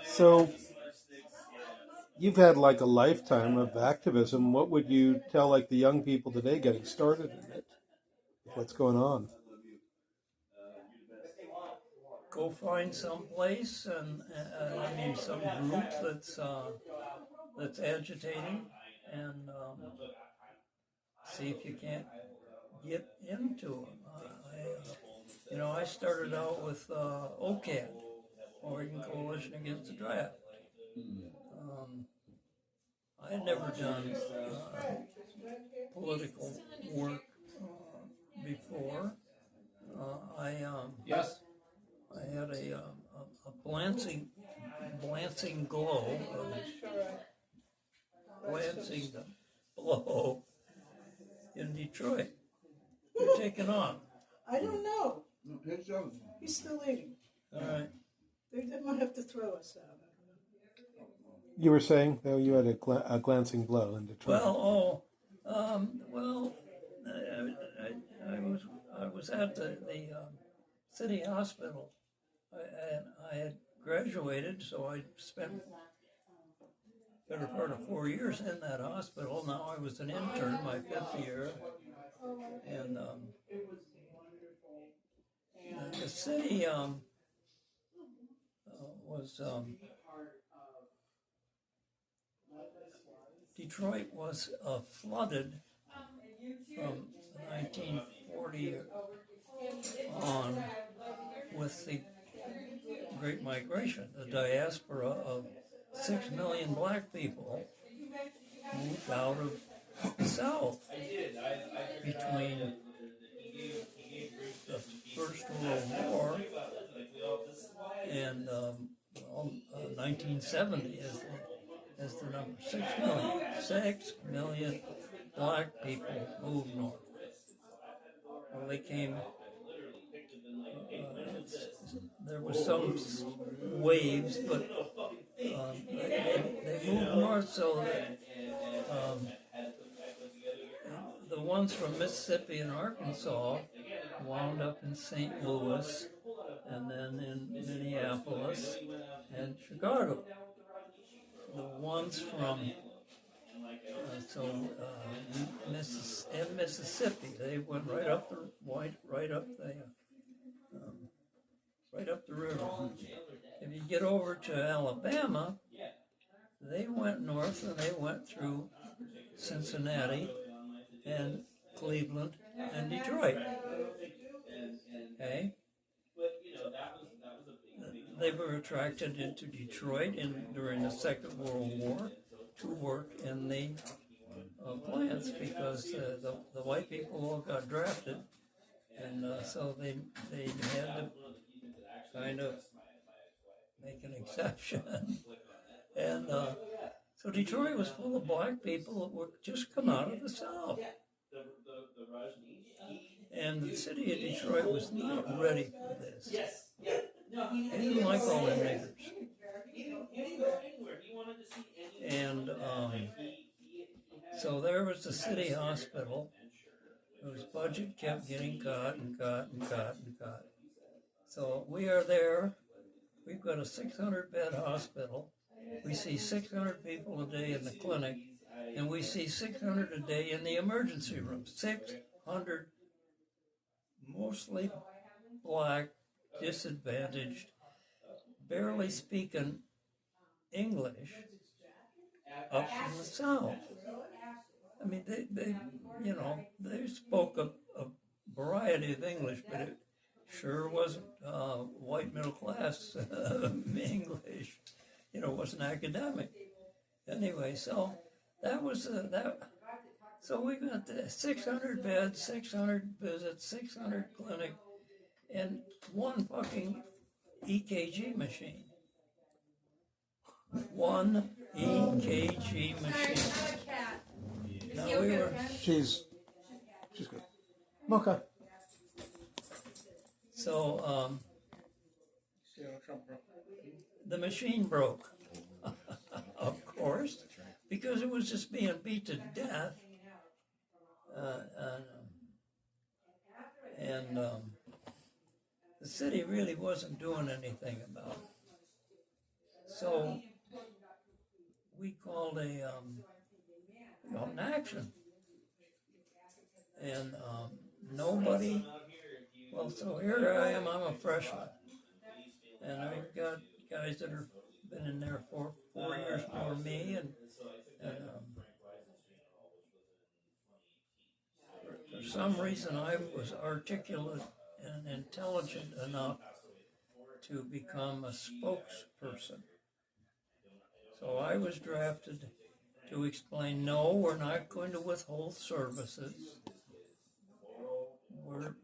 So you've had like a lifetime of activism. What would you tell like the young people today getting started in it? What's going on? Go find some place and some group that's agitating, and see if you can't get into them. I started out with OCAD, Oregon Coalition Against the Draft. I had never done political work before. Yes. I had a glancing glow, glancing blow in Detroit. You're taking off. I don't know. He's still eating. All right. They might have to throw us out. You were saying though you had a glancing blow in Detroit. I was at the city hospital, and I had graduated, so I spent better part of 4 years in that hospital. Now I was an intern, my 5th year, and the city was Detroit was flooded from 1940 on with the Great Migration. The diaspora of 6 million black people moved out of the South between the First World War and 1970 as the number. 6 million. 6 million black people moved north. Well, they came. There was some waves, but they moved north so that the ones from Mississippi and Arkansas wound up in St. Louis, and then in Minneapolis and Chicago. The ones from Mississippi, they went right up the river. If you get over to Alabama, they went north and they went through Cincinnati and Cleveland and Detroit. Okay? They were attracted into Detroit during the Second World War to work in the plants because the white people all got drafted, and so they had to kind of make an exception. And so Detroit was full of black people that were just come out of the South. And the city of Detroit was not ready for this. They didn't like all the niggers. And so there was the city hospital whose budget kept getting cut and cut and cut and cut. So we are there. We've got a 600-bed hospital. We see 600 people a day in the clinic, and we see 600 a day in the emergency room. 600, mostly black, disadvantaged, barely speaking English, up from the South. I mean, they spoke a variety of English, but it sure wasn't white middle class English. It wasn't academic. Anyway, so that was that. So we got the 600 beds, 600 visits, 600 clinic, and one fucking EKG machine. One EKG machine. Now we were. She's good. Mocha. So the machine broke, of course, because it was just being beat to death. And the city really wasn't doing anything about it. So we called an action, and nobody. Well, so here I am. I'm a freshman, and I've got guys that have been in there for 4 years more than me, and for some reason I was articulate and intelligent enough to become a spokesperson. So I was drafted to explain, no, we're not going to withhold services. We're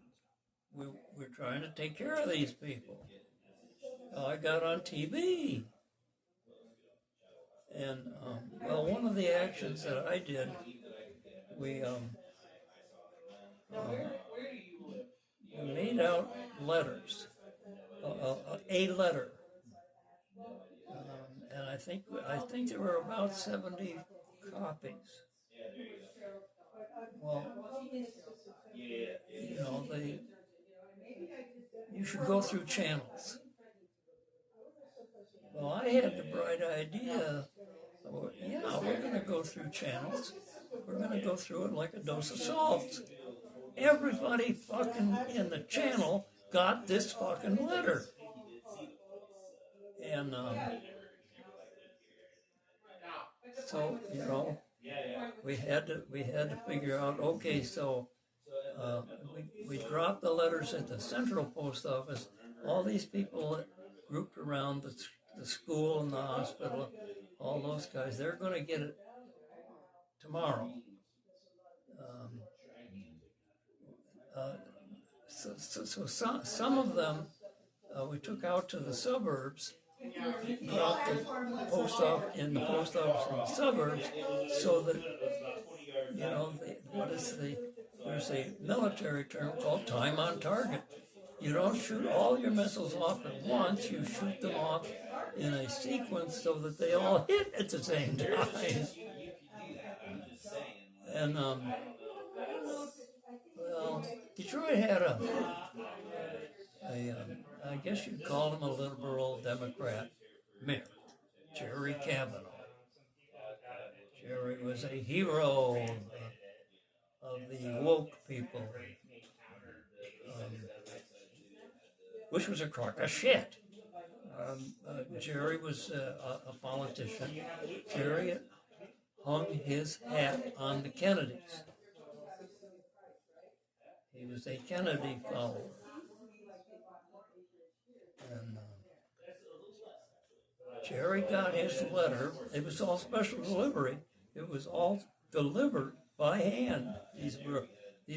trying to take care of these people. I got on TV. And, well, one of the actions that I did, we made out letters, a letter. And I think there were about 70 copies. Well, you know, you should go through channels. Well, I had the bright idea, yeah, we're going to go through channels. We're going to go through it like a dose of salt. Everybody fucking in the channel got this fucking letter. And so, you know, we had to figure out, okay, so we dropped the letters at the central post office. All these people grouped around the school and the hospital, all those guys, they're going to get it tomorrow. So some of them we took out to the suburbs, dropped the post office in the post office in the suburbs, so that, you know, there's a military term called time on target. You don't shoot all your missiles off at once, you shoot them off in a sequence so that they all hit at the same time. And, well, Detroit had I guess you'd call him a liberal Democrat mayor, Jerry Kavanaugh. Jerry was a hero of the woke people, which was a crock of shit. Jerry was a politician. Jerry hung his hat on the Kennedys. He was a Kennedy follower. And Jerry got his letter. It was all special delivery. It was all delivered by hand. These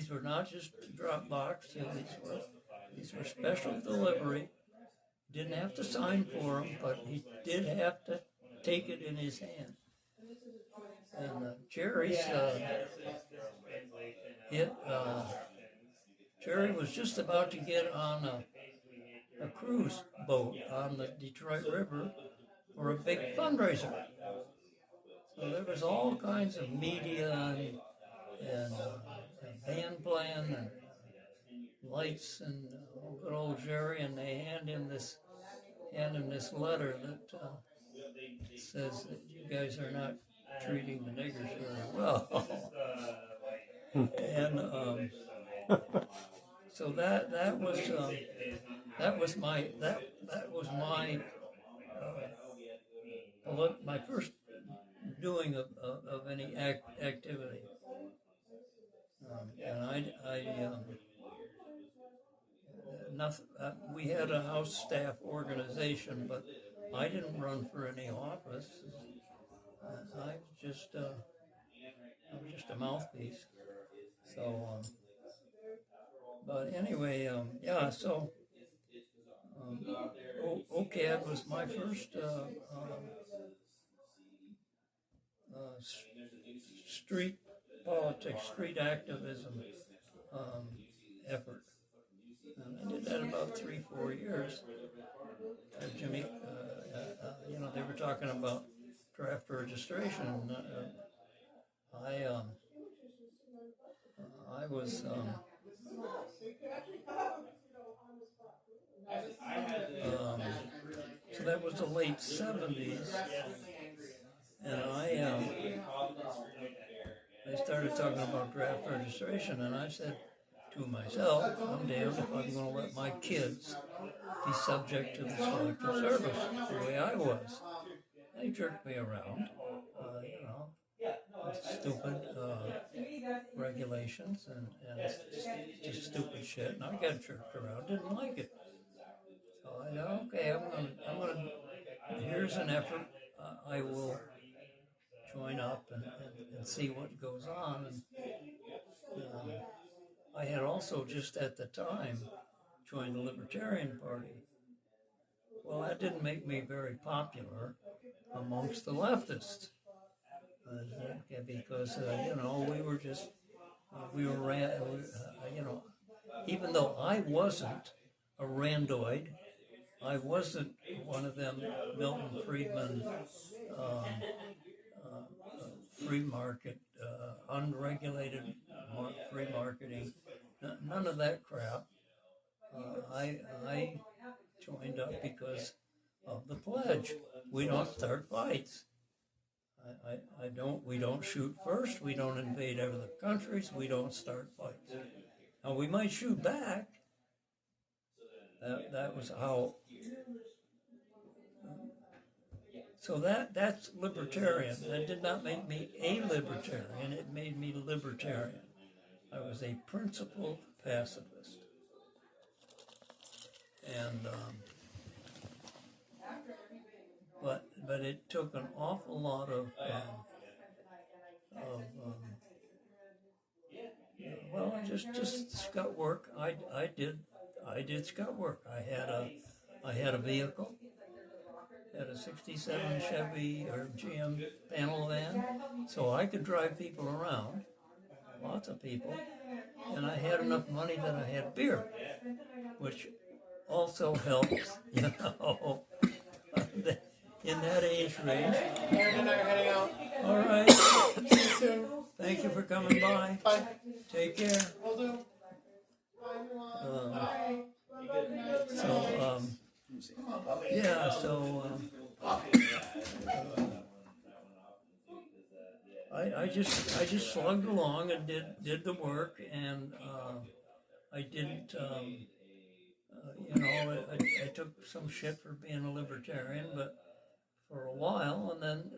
were not just drop box. These were special delivery. Didn't have to sign for them, but he did have to take it in his hand. And Jerry was just about to get on a cruise boat on the Detroit River for a big fundraiser. So there was all kinds of media and band plan and lights and good old Jerry, and they hand him this letter that says that you guys are not treating the niggers very well. And so that was my first doing of any activity. And nothing. We had a house staff organization, but I didn't run for any office. I was just a mouthpiece. So, but anyway, yeah. So, OCAD was my first street politics, street activism effort. I did that about 3-4 years. Jimmy, you know, they were talking about draft registration. I was So that was the late 70s, and I started talking about draft registration, and I said to myself, I'm damned if I'm going to let my kids be subject to the Selective Service the way I was. They jerked me around, with stupid regulations and just stupid shit, and I got jerked around, didn't like it. So I thought, okay, I'm gonna, here's an effort, I will join up and see what goes on. And I had also just at the time joined the Libertarian Party. Well, that didn't make me very popular amongst the leftists. Because, we were just, even though I wasn't a randoid, I wasn't one of them Milton Friedman free market, unregulated free marketing, none of that crap. I joined up because of the pledge. We don't start fights. We don't shoot first, we don't invade other countries, we don't start fights. Now we might shoot back. That was how. So that's libertarian. That did not make me a libertarian, it made me libertarian. I was a principled pacifist. And but it took an awful lot of just scout work. I did scout work. I had a vehicle, had a '67 Chevy or GM panel van, so I could drive people around, lots of people, and I had enough money that I had beer, which also helps, in that age range. Aaron and I are heading out. All right. See you soon. Thank you for coming by. Bye. Take care. Will do. I just slugged along and did the work, and I didn't, I took some shit for being a libertarian, but for a while, and then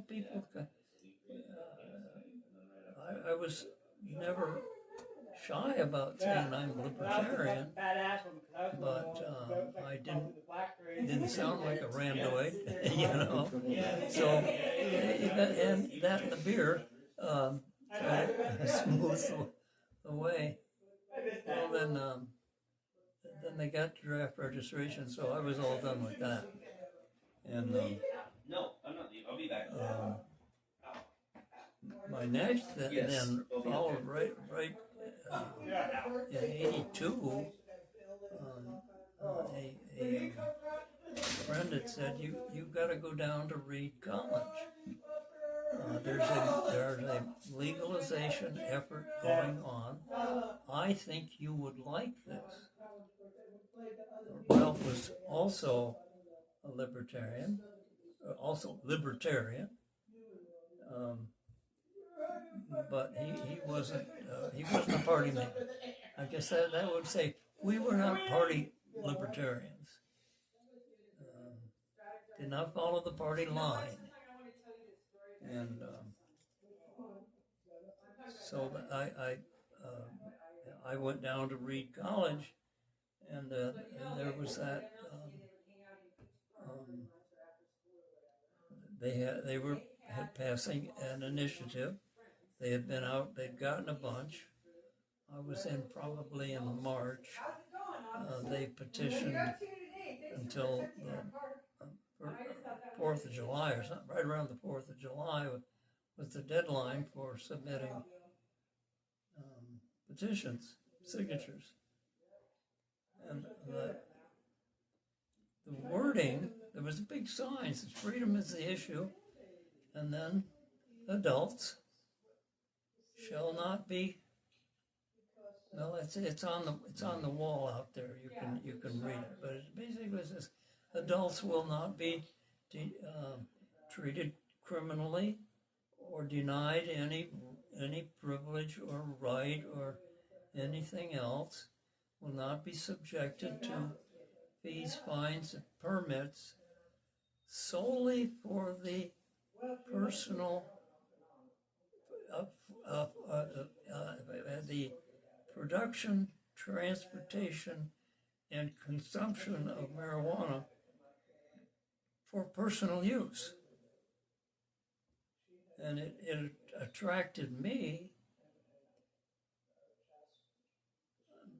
people, I was never shy about saying I'm libertarian, but I didn't sound like a randoid, So, and that and the beer smooths the way. Well, then they got draft registration, so I was all done with that. And no, I'm not leaving. I'll be back. My next then followed right in '82. A friend had said, "You got to go down to Reed College. There's a legalization effort going on. I think you would like this." Ralph was also a libertarian, but he wasn't a party man. I guess that would say we were not party libertarians. Did not follow the party line, and so I went down to Reed College, and there was that. They were passing an initiative. They had been out. They'd gotten a bunch. I was probably in March. They petitioned until the 4th of July or something. Right around the 4th of July was the deadline for submitting petitions, signatures, and the wording. There was a big sign. It says freedom is the issue, and then adults shall not be. Well, it's on the wall out there. You can read it, but it basically says adults will not be treated criminally or denied any privilege or right or anything else, will not be subjected to fees, fines, and permits solely for the personal the production, transportation, and consumption of marijuana for personal use. And it attracted me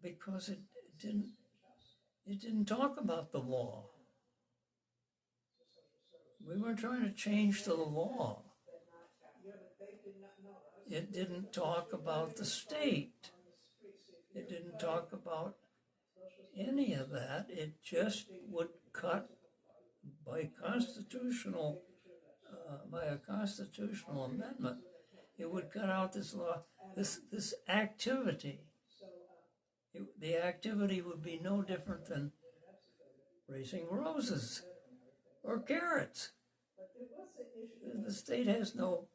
because it didn't talk about the law. We weren't trying to change the law. It didn't talk about the state. It didn't talk about any of that. It just would cut by a constitutional amendment. It would cut out this law, this activity. The activity would be no different than raising roses or carrots. The state has no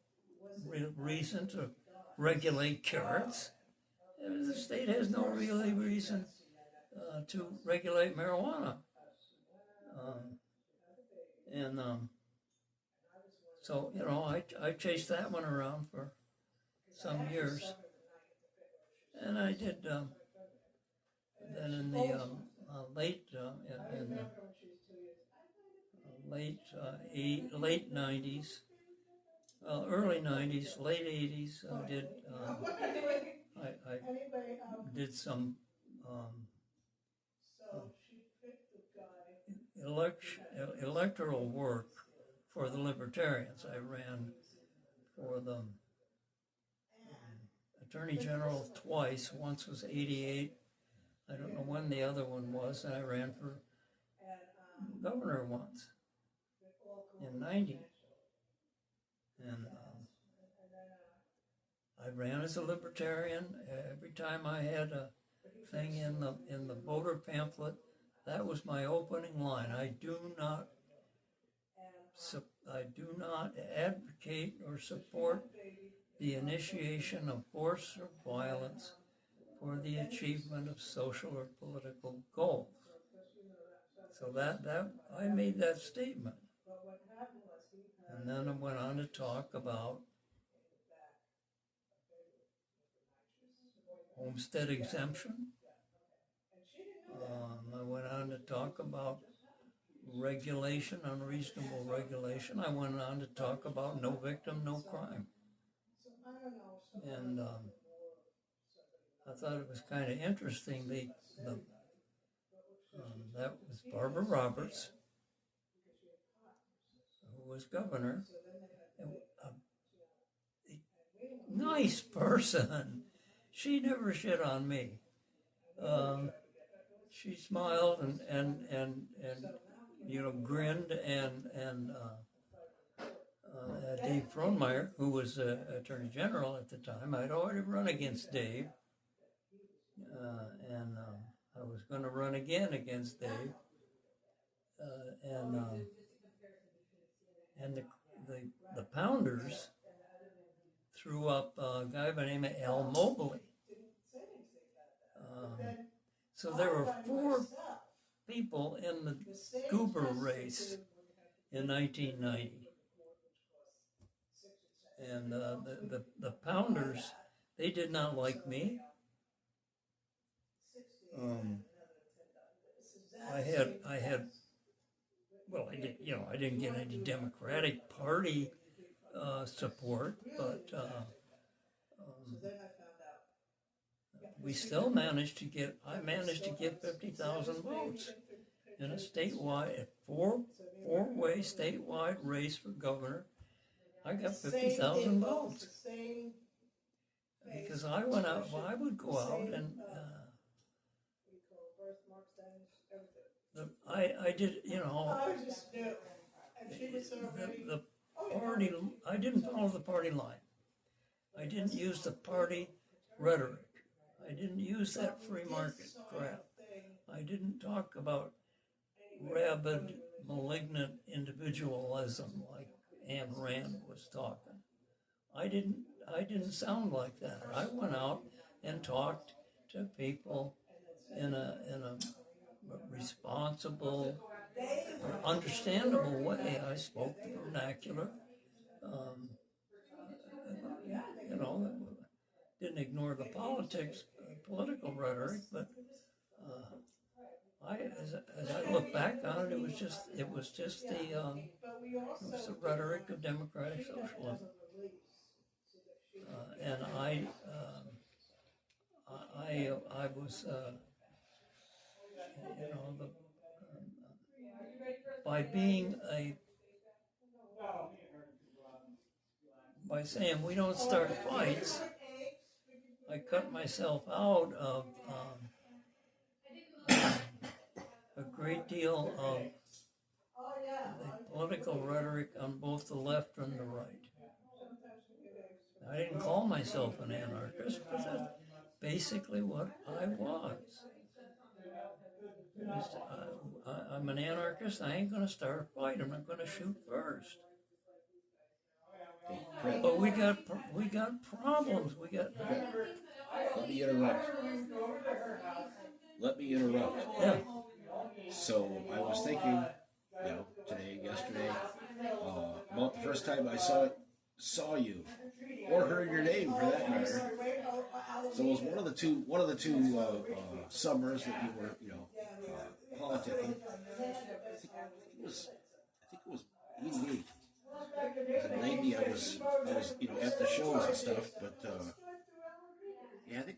real reason to regulate carrots. The state has no really reason to regulate marijuana. So, you know, I chased that one around for some years. And I did, then in the late 90s, early 90s, late 80s, I did some electoral work for the Libertarians. I ran for the Attorney General twice. Once was 88. I don't know when the other one was. And I ran for governor once in 90. And I ran as a Libertarian. Every time I had a thing in the voter pamphlet, that was my opening line. I do not advocate or support the initiation of force or violence for the achievement of social or political goals. So that I made that statement. And then I went on to talk about homestead exemption. I went on to talk about regulation, unreasonable regulation. I went on to talk about no victim, no crime. And I thought it was kind of interesting. That was Barbara Roberts, who was governor. A nice person. She never shit on me. She smiled and you know, grinned and Dave Frohnmeyer, who was Attorney General at the time, I'd already run against Dave, and I was going to run again against Dave, and the Pounders threw up a guy by the name of Al Mobley. So there were 4 people in the Goober race in 1990. And the Pounders, they did not like me. I didn't get any Democratic Party support, but we still managed to get 50,000 votes in a statewide, four-way statewide race for governor. I got 50,000 votes because I went out. Well, I would go out and I did, you know, the party. I didn't follow the party line. I didn't use the party rhetoric. I didn't use that free market crap. I didn't talk about rabid malignant individualism like Ayn Rand was talking. I didn't sound like that. I went out and talked to people in a responsible, understandable way. I spoke the vernacular. You know, didn't ignore the political rhetoric, but as I look back on it, it was just the rhetoric of democratic socialism, and I was by saying we don't start fights, I cut myself out of a great deal of the political rhetoric on both the left and the right. I didn't call myself an anarchist, but that's basically what I was. I'm an anarchist. I ain't going to start a fight. I'm not going to shoot first. But we got problems. We got. Let me interrupt. Yeah. So I was thinking, today, yesterday, about the first time I saw you, or heard your name for that matter. So it was one of the two summers that you were, politicking. I think it was 88. As a lady, I was, at the shows and stuff, but yeah, I think.